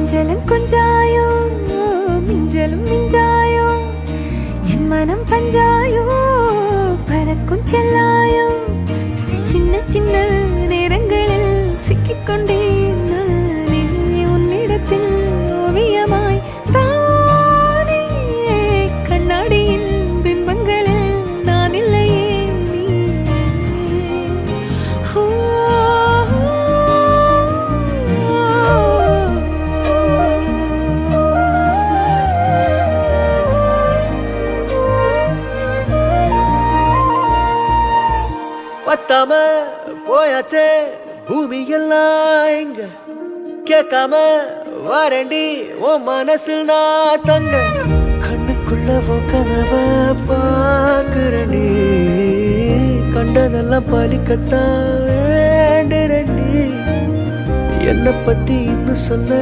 கொஞ்சலும் கொஞ்சாயோ மிஞ்சலும் மிஞ்சாயோ என் மனம் பஞ்சாயோ பறக்கும் செல்லாயோ சின்ன சின்ன நேரங்களில் சிக்கிக்கொண்டேன் நானே உன்னிடத்தில் ஓவியமாய் தானே கண்ணாடியின் பிம்பங்களில் நான் இல்லையே நீ பத்தாம போயாச்சே பூமி எல்லாம் இங்க கேட்காம வாரண்டி உன் மனசில் நான் தங்க கண்ணுக்குள்ள உன் கனவ பாக்குறண்டி கண்டதெல்லாம் பலிக்கத்தான் வேண்டுறண்டி என்னை பத்தி இன்னும் சொல்ல